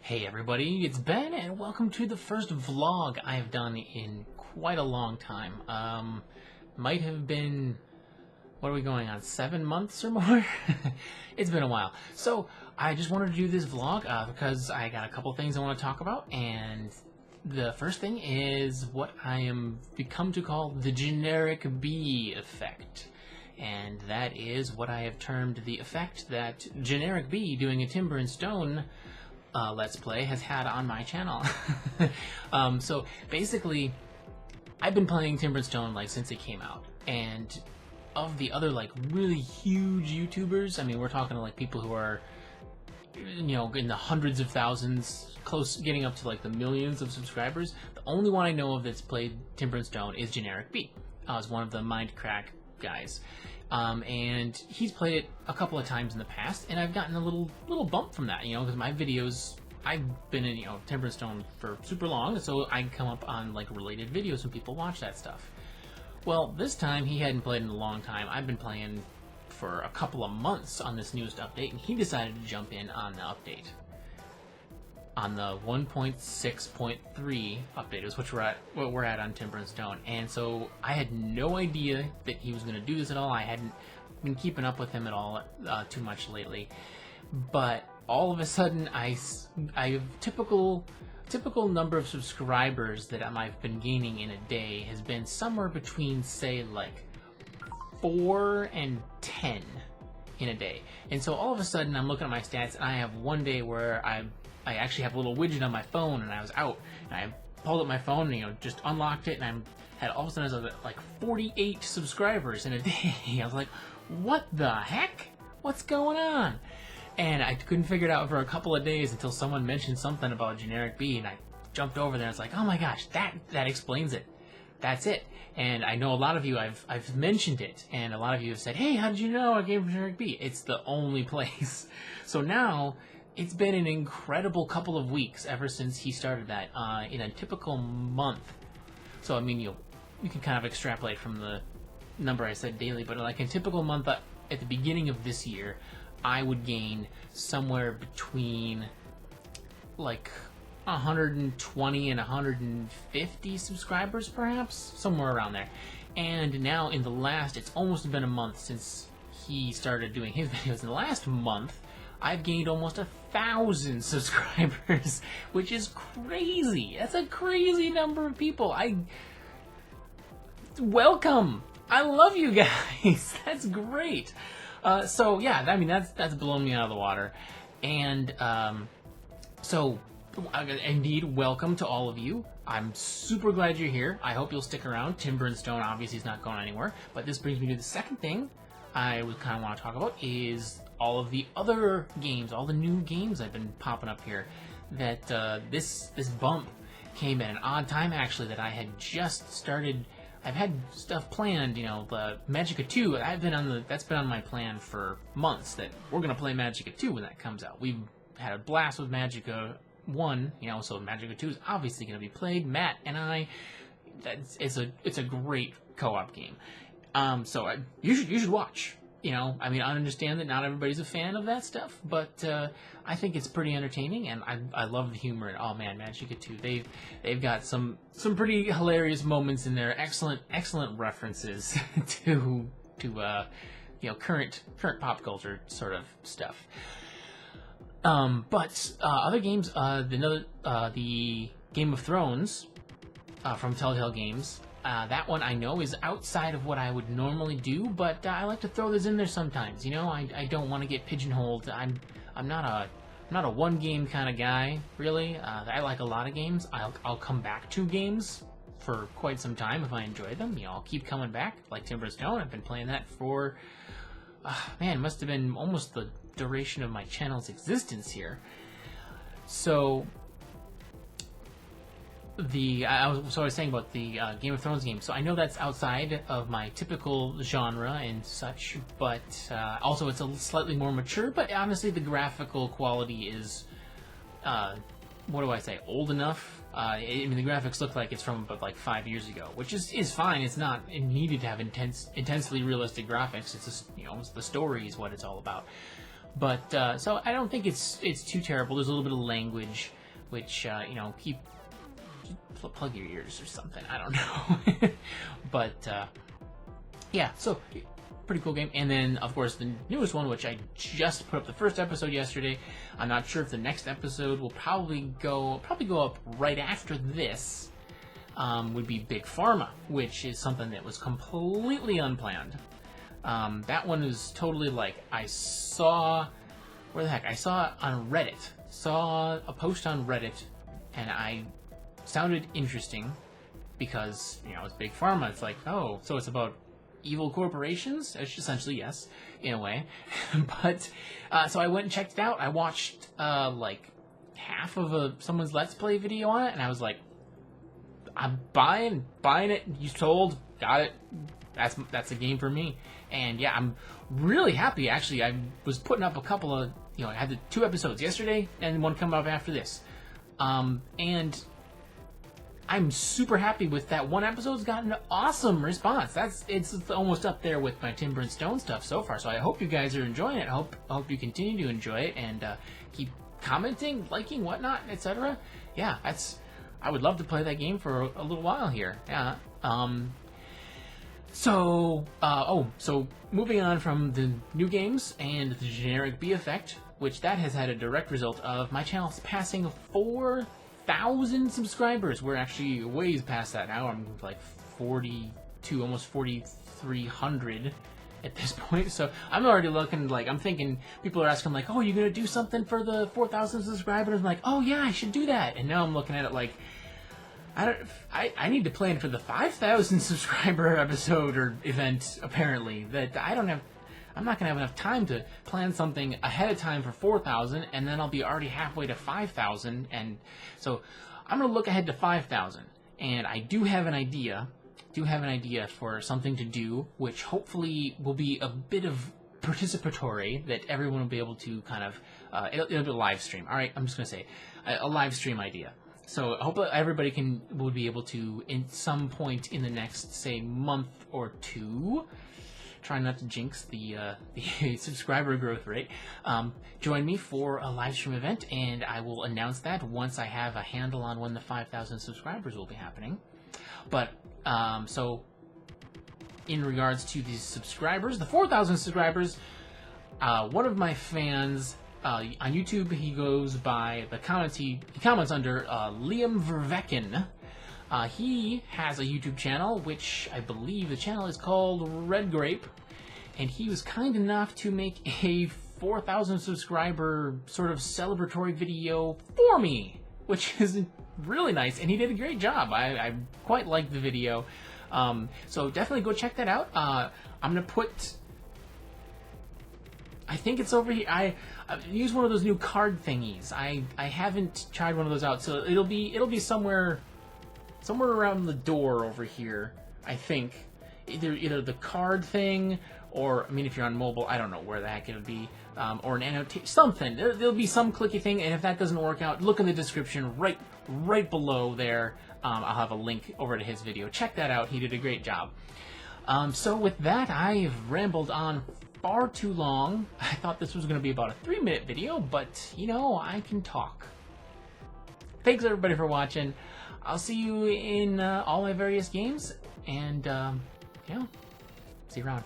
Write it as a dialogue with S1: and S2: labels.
S1: Hey everybody, it's Ben, and welcome to the first vlog I have done in quite a long time. Might have been, what are we going on, 7 months or more? It's been a while. So, I just wanted to do this vlog because I got a couple things I want to talk about, and the first thing is what I am become to call the Generikb effect. And that is what I have termed the effect that Generikb, doing a Timber and Stone Let's Play, has had on my channel. So basically, I've been playing Timber and Stone since it came out, and of the other really huge YouTubers, I mean, we're talking people who are in the hundreds of thousands, close getting up to the millions of subscribers. The only one I know of that's played Timber and Stone is Generikb. Is one of the Mindcrack guys. And he's played it a couple of times in the past, and I've gotten a little bump from that, because my videos, I've been in, Timber and Stone for super long, so I come up on, related videos when people watch that stuff. Well, this time, he hadn't played in a long time. I've been playing for a couple of months on this newest update, and he decided to jump in on the update. On the 1.6.3 update is what we're at on Timber and Stone, and so I had no idea that he was going to do this at all. I hadn't been keeping up with him at all too much lately, but all of a sudden I have typical number of subscribers that I've been gaining in a day has been somewhere between, say, 4 and 10 in a day. And so all of a sudden I'm looking at my stats, and I have one day where I actually have a little widget on my phone, and I was out, and I pulled up my phone and just unlocked it, and I had all of a sudden I was at 48 subscribers in a day. I was like, what the heck? What's going on? And I couldn't figure it out for a couple of days until someone mentioned something about Generikb, and I jumped over there. I was like, oh my gosh, that explains it. That's it. And I know a lot of you, I've mentioned it, and a lot of you have said, hey, how did you know I gave Generikb? It's the only place. So now, it's been an incredible couple of weeks ever since he started that, in a typical month. So, I mean, you can kind of extrapolate from the number I said daily, but in a typical month at the beginning of this year, I would gain somewhere between 120 and 150 subscribers, perhaps, somewhere around there. And now it's almost been a month since he started doing his videos. In the last month, I've gained almost 1,000 subscribers, which is crazy. That's a crazy number of people. Welcome. I love you guys. That's great. So yeah, I mean that's blown me out of the water, and so indeed, welcome to all of you. I'm super glad you're here. I hope you'll stick around. Timber and Stone obviously is not going anywhere, but this brings me to the second thing I would kind of want to talk about is all of the other games, all the new games I've been popping up here. That this bump came at an odd time, actually, that I had just started. I've had stuff planned, the Magicka 2. That's been on my plan for months. That we're gonna play Magicka 2 when that comes out. We've had a blast with Magicka 1, so Magicka 2 is obviously gonna be played. Matt and I. It's a great co-op game. So you should watch. I mean, I understand that not everybody's a fan of that stuff, but I think it's pretty entertaining, and I love the humor. And oh man, Magicka 2, they've got some pretty hilarious moments in there. Excellent references to current pop culture sort of stuff. But other games, the Game of Thrones from Telltale Games. That one I know is outside of what I would normally do, but I like to throw those in there sometimes. I don't want to get pigeonholed. I'm not a one game kind of guy, really. I like a lot of games. I'll come back to games for quite some time if I enjoy them. I'll keep coming back, like Timber and Stone. I've been playing that for it must have been almost the duration of my channel's existence here. So I was saying about the Game of Thrones game. So I know that's outside of my typical genre and such, but also it's a slightly more mature. But honestly, the graphical quality is, what do I say, old enough. I mean, the graphics look like it's from about 5 years ago, which is fine. It's not needed to have intensely realistic graphics. It's just the story is what it's all about. But so I don't think it's too terrible. There's a little bit of language, which keep plug your ears or something. I don't know. But yeah, so pretty cool game. And then of course the newest one, which I just put up the first episode yesterday. I'm not sure if the next episode will probably go up right after this. Would be Big Pharma, which is something that was completely unplanned. That one is totally like, I saw it on Reddit. Saw a post on Reddit, and I sounded interesting because, it's Big Pharma. It's like, oh, so it's about evil corporations? Essentially, yes, in a way. But, so I went and checked it out. I watched, like, half of someone's Let's Play video on it, and I was like, I'm buying it. You sold, got it. That's a game for me. And yeah, I'm really happy. Actually, I was putting up a couple of, I had the 2 episodes yesterday and one coming up after this. And I'm super happy with that. One episode's gotten an awesome response. It's almost up there with my Timber and Stone stuff so far. So I hope you guys are enjoying it. I hope you continue to enjoy it and keep commenting, liking, whatnot, etc. Yeah, I would love to play that game for a little while here. Yeah. So moving on from the new games and the Generikb effect, which that has had a direct result of my channel passing 4,000 subscribers. We're actually ways past that now. I'm like 42, almost 4,300 at this point. So I'm already looking, like, I'm thinking, people are asking, like, oh, you're going to do something for the 4,000 subscribers? I'm like, oh yeah, I should do that. And now I'm looking at it like, I need to plan for the 5,000 subscriber episode or event, apparently. That I'm not going to have enough time to plan something ahead of time for 4,000, and then I'll be already halfway to 5,000, and so I'm going to look ahead to 5,000, and I do have an idea for something to do, which hopefully will be a bit of participatory, that everyone will be able to kind of, it'll be a live stream. All right, I'm just going to say, a live stream idea. So I hope everybody will be able to, in some point in the next, say, month or 2, try not to jinx the subscriber growth rate, join me for a live stream event, and I will announce that once I have a handle on when the 5,000 subscribers will be happening. But, so, in regards to the subscribers, the 4,000 subscribers, one of my fans, on YouTube, he goes by the comments, he comments under Liam Vervecken. He has a YouTube channel, which I believe the channel is called Red Grape, and he was kind enough to make a 4,000 subscriber sort of celebratory video for me, which is really nice, and he did a great job. I quite liked the video, so definitely go check that out. I'm gonna put, I think it's over here. I use one of those new card thingies. I haven't tried one of those out, so it'll be somewhere around the door over here, I think. Either the card thing, or, I mean, if you're on mobile, I don't know where the heck it'll be, or an annotation, something. There'll be some clicky thing, and if that doesn't work out, look in the description right below there. I'll have a link over to his video. Check that out. He did a great job. So with that, I've rambled on far too long. I thought this was going to be about a 3-minute video, but, I can talk. Thanks, everybody, for watching. I'll see you in all my various games, and, see you around.